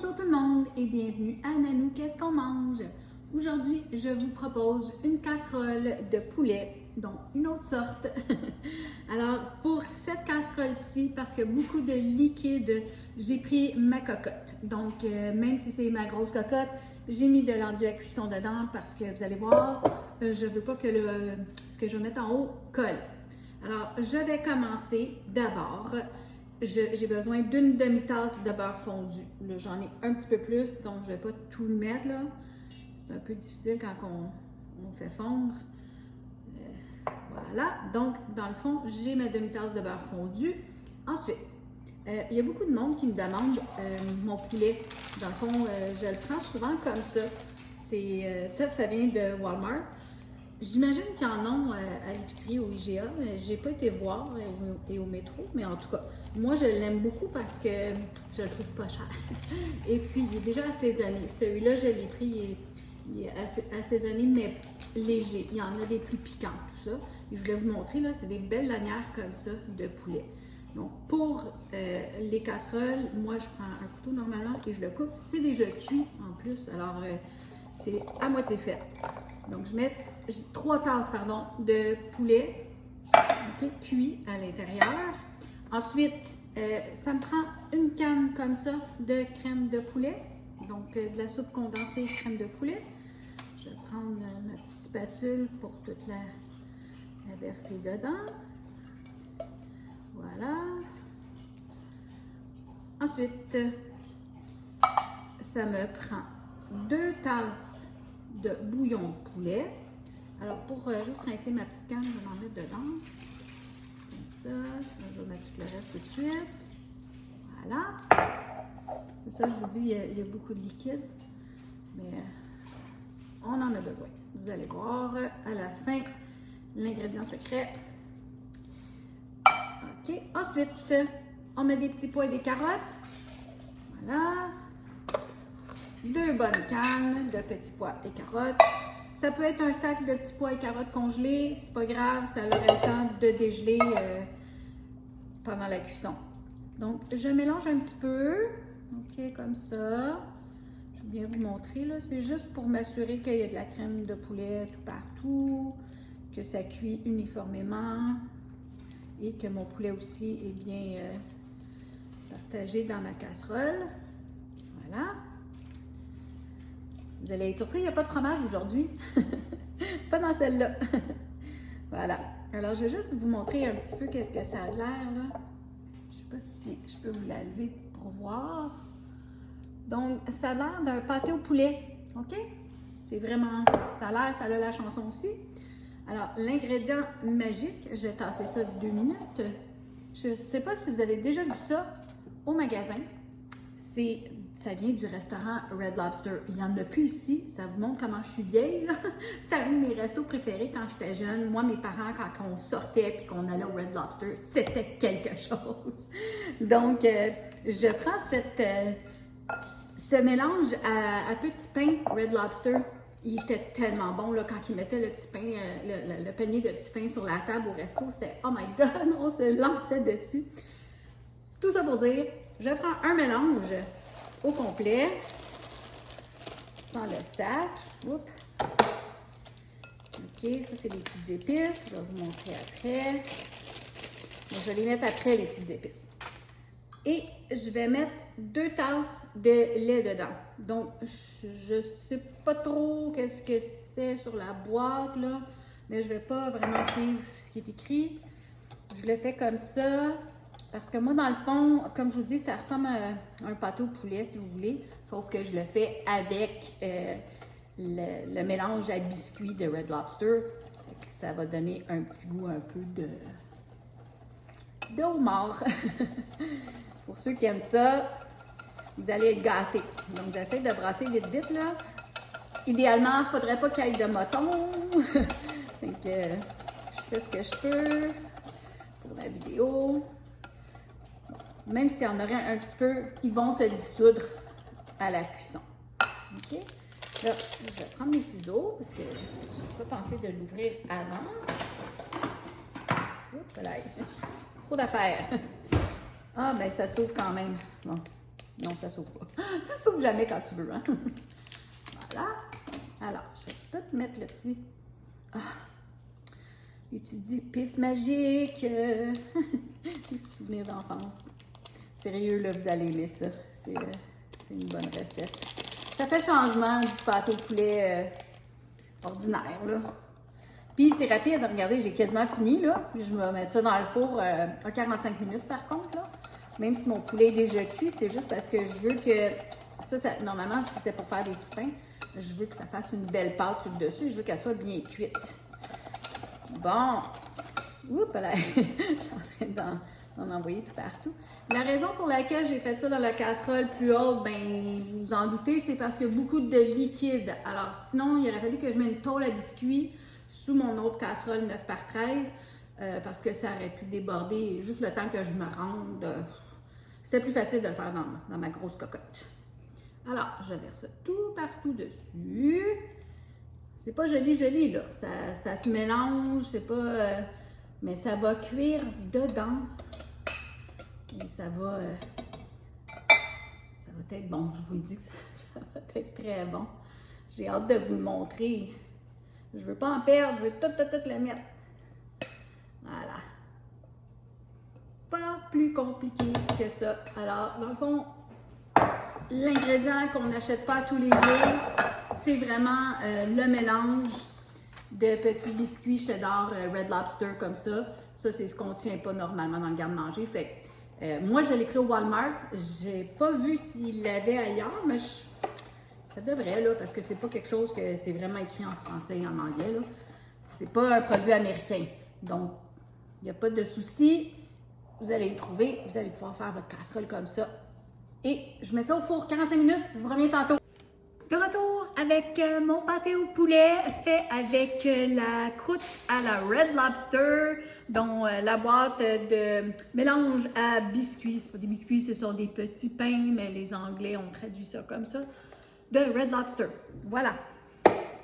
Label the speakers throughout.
Speaker 1: Bonjour tout le monde et bienvenue à Nanou, qu'est-ce qu'on mange? Aujourd'hui, je vous propose une casserole de poulet, donc une autre sorte. Alors, pour cette casserole-ci, parce qu'il y a beaucoup de liquide, j'ai pris ma cocotte. Donc, même si c'est ma grosse cocotte, j'ai mis de l'enduit à cuisson dedans parce que vous allez voir, je ne veux pas que ce que je vais mettre en haut colle. Alors, je vais commencer d'abord. J'ai besoin d'une demi-tasse de beurre fondu. Là, j'en ai un petit peu plus, donc je ne vais pas tout le mettre là. C'est un peu difficile quand on fait fondre. Voilà. Donc, dans le fond, j'ai ma demi-tasse de beurre fondu. Ensuite, il y a beaucoup de monde qui me demande mon poulet. Dans le fond, je le prends souvent comme ça. Ça vient de Walmart. J'imagine qu'ils en ont à l'épicerie, au IGA. J'ai pas été voir et au métro, mais en tout cas, moi je l'aime beaucoup parce que je le trouve pas cher. Et puis, il est déjà assaisonné. Celui-là, je l'ai pris, il est assaisonné, mais léger. Il y en a des plus piquants, tout ça. Et je voulais vous montrer, là, c'est des belles lanières comme ça de poulet. Donc, pour les casseroles, moi je prends un couteau normalement et je le coupe. C'est déjà cuit en plus, alors c'est à moitié fait. Donc, je mets 3 tasses de poulet cuit à l'intérieur. Ensuite, ça me prend une canne comme ça de crème de poulet. Donc, de la soupe condensée crème de poulet. Je vais prendre ma petite spatule pour toute la verser dedans. Voilà. Ensuite, ça me prend 2 tasses de bouillon de poulet. Alors, pour juste rincer ma petite canne, je vais en mettre dedans. Comme ça. Je vais mettre tout le reste tout de suite. Voilà. C'est ça, je vous dis, il y a beaucoup de liquide. Mais on en a besoin. Vous allez voir à la fin l'ingrédient secret. OK. Ensuite, on met des petits pois et des carottes. Voilà. 2 bonnes cannes de petits pois et carottes. Ça peut être un sac de petits pois et carottes congelés. C'est pas grave, ça aurait le temps de dégeler pendant la cuisson. Donc, je mélange un petit peu. OK, comme ça. Je vais bien vous montrer, là. C'est juste pour m'assurer qu'il y a de la crème de poulet tout partout, que ça cuit uniformément et que mon poulet aussi est bien partagé dans ma casserole. Voilà. Vous allez être surpris, il n'y a pas de fromage aujourd'hui. Pas dans celle-là. Voilà. Alors, je vais juste vous montrer un petit peu qu'est-ce que ça a l'air, là. Je ne sais pas si je peux vous la lever pour voir. Donc, ça a l'air d'un pâté au poulet. OK? C'est vraiment... Ça a l'air, ça a la chanson aussi. Alors, l'ingrédient magique, je vais tasser ça 2 minutes. Je ne sais pas si vous avez déjà vu ça au magasin. Ça vient du restaurant Red Lobster. Il n'y en a plus ici. Ça vous montre comment je suis vieille. C'était un de mes restos préférés quand j'étais jeune. Moi, mes parents, quand on sortait et qu'on allait au Red Lobster, c'était quelque chose. Donc, je prends ce mélange à petit pain Red Lobster. Il était tellement bon là, quand ils mettaient le petit pain, le panier de petits pains sur la table au resto. C'était « Oh my God! » On se lançait dessus. Tout ça pour dire, je prends un mélange au complet, sans le sac. Oups. OK, ça c'est les petites épices. Je vais vous montrer après. Je vais les mettre après, les petites épices. Et je vais mettre 2 tasses de lait dedans. Donc, je ne sais pas trop qu'est-ce que c'est sur la boîte, là, mais je ne vais pas vraiment suivre ce qui est écrit. Je le fais comme ça. Parce que moi, dans le fond, comme je vous dis, ça ressemble à un pâté au poulet, si vous voulez. Sauf que je le fais avec le mélange à biscuits de Red Lobster. Ça va donner un petit goût un peu de homard. Pour ceux qui aiment ça, vous allez être gâtés. Donc, j'essaie de brasser vite, vite, là. Idéalement, il ne faudrait pas qu'il y ait de moton. Donc, je fais ce que je peux pour la vidéo. Même s'il y en aurait un petit peu, ils vont se dissoudre à la cuisson. OK? Là, je vais prendre mes ciseaux parce que je n'ai pas pensé de l'ouvrir avant. Oups, là, trop d'affaires. Ah, ben ça s'ouvre quand même. Bon. Non, ça s'ouvre pas. Ça s'ouvre jamais quand tu veux, hein? Voilà. Alors, je vais tout mettre le petit... Ah, les petites épices magiques. Des souvenirs d'enfance. Sérieux, là, vous allez aimer ça. C'est une bonne recette. Ça fait changement du pâté au poulet ordinaire, là. Puis c'est rapide, regardez, j'ai quasiment fini, là. Puis je vais mettre ça dans le four à 45 minutes, par contre, là. Même si mon poulet est déjà cuit, c'est juste parce que je veux que... Ça normalement, c'était pour faire des petits pains. Je veux que ça fasse une belle pâte sur le dessus. Je veux qu'elle soit bien cuite. Bon. Oups, là. Je suis en train d'en envoyer tout partout. La raison pour laquelle j'ai fait ça dans la casserole plus haute, ben vous vous en doutez, c'est parce qu'il y a beaucoup de liquide. Alors sinon, il aurait fallu que je mette une tôle à biscuits sous mon autre casserole 9 par 13 parce que ça aurait pu déborder juste le temps que je me rende. C'était plus facile de le faire dans ma grosse cocotte. Alors, je verse tout partout dessus. C'est pas joli, là. Ça se mélange, c'est pas... mais ça va cuire dedans. Et ça va être bon. Je vous le dis que ça va être très bon. J'ai hâte de vous le montrer. Je veux pas en perdre, je veux tout le mettre. Voilà. Pas plus compliqué que ça. Alors, dans le fond, l'ingrédient qu'on n'achète pas tous les jours, c'est vraiment le mélange de petits biscuits cheddar Red Lobster comme ça. Ça, c'est ce qu'on ne tient pas normalement dans le garde-manger. Fait moi, je l'ai pris au Walmart. J'ai pas vu s'il l'avait ailleurs, mais ça devrait, là, parce que c'est pas quelque chose que c'est vraiment écrit en français et en anglais, là. C'est pas un produit américain. Donc, il n'y a pas de souci. Vous allez le trouver. Vous allez pouvoir faire votre casserole comme ça. Et je mets ça au four 45 minutes. Je vous reviens tantôt. De retour avec mon pâté au poulet fait avec la croûte à la Red Lobster, dont la boîte de mélange à biscuits. C'est pas des biscuits, ce sont des petits pains, mais les Anglais ont traduit ça comme ça, de Red Lobster. Voilà.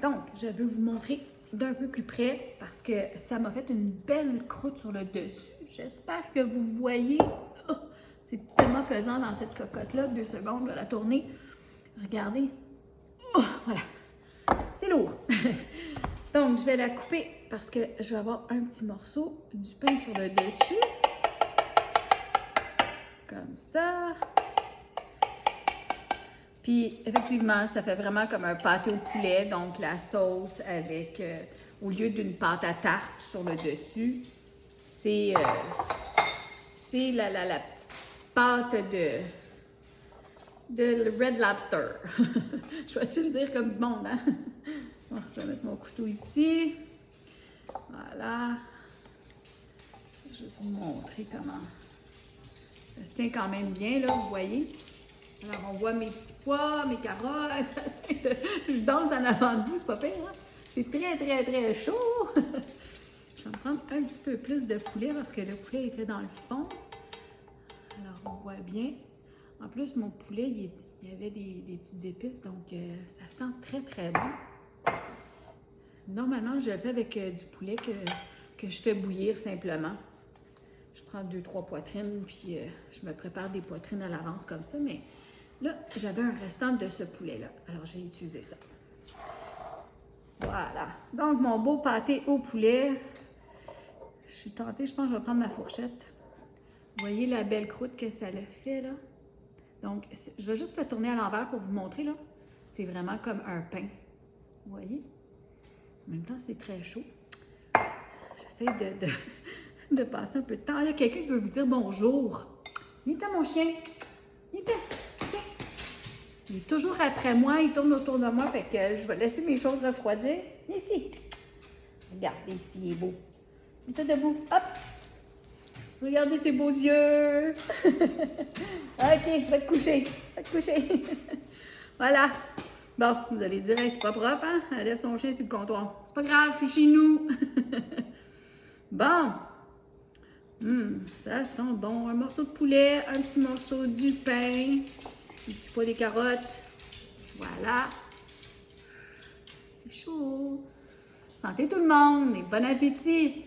Speaker 1: Donc, je vais vous montrer d'un peu plus près parce que ça m'a fait une belle croûte sur le dessus. J'espère que vous voyez. Oh, c'est tellement pesant dans cette cocotte-là. 2 secondes, je vais la tourner. Regardez. Oh, voilà. C'est lourd. Donc, je vais la couper parce que je vais avoir un petit morceau du pain sur le dessus. Comme ça. Puis, effectivement, ça fait vraiment comme un pâté au poulet. Donc, la sauce avec, au lieu d'une pâte à tarte sur le dessus, c'est la petite pâte de Red Lobster. Je vais-tu le dire comme du monde, hein? Bon, je vais mettre mon couteau ici. Voilà. Je vais juste vous montrer comment ça se tient quand même bien, là, vous voyez. Alors, on voit mes petits pois, mes carottes. Je danse en avant de vous, c'est pas pire, hein? C'est très chaud. Je vais prendre un petit peu plus de poulet parce que le poulet était dans le fond. Alors, on voit bien. En plus, mon poulet, il y avait des petites épices, donc ça sent très bon. Normalement, je le fais avec du poulet que je fais bouillir simplement. Je prends 2-3 poitrines, puis je me prépare des poitrines à l'avance comme ça, mais là, j'avais un restant de ce poulet-là. Alors, j'ai utilisé ça. Voilà. Donc, mon beau pâté au poulet. Je suis tentée, je pense que je vais prendre ma fourchette. Vous voyez la belle croûte que ça le fait, là? Donc, je vais juste le tourner à l'envers pour vous montrer, là. C'est vraiment comme un pain. Vous voyez? En même temps, c'est très chaud. J'essaie de passer un peu de temps. Il y a quelqu'un qui veut vous dire bonjour. Viens, mon chien. Viens. Il est toujours après moi, il tourne autour de moi, fait que je vais laisser mes choses refroidir. Viens ici. Regardez ici, il est beau. Mets-toi debout. Hop. Regardez ses beaux yeux. OK, va te coucher. Voilà. Bon, vous allez dire, hey, c'est pas propre, hein? Elle laisse son chien sur le comptoir. C'est pas grave, je suis chez nous. Bon. Ça sent bon. Un morceau de poulet, un petit morceau du pain, un petit pois des carottes. Voilà. C'est chaud. Santé tout le monde et bon appétit.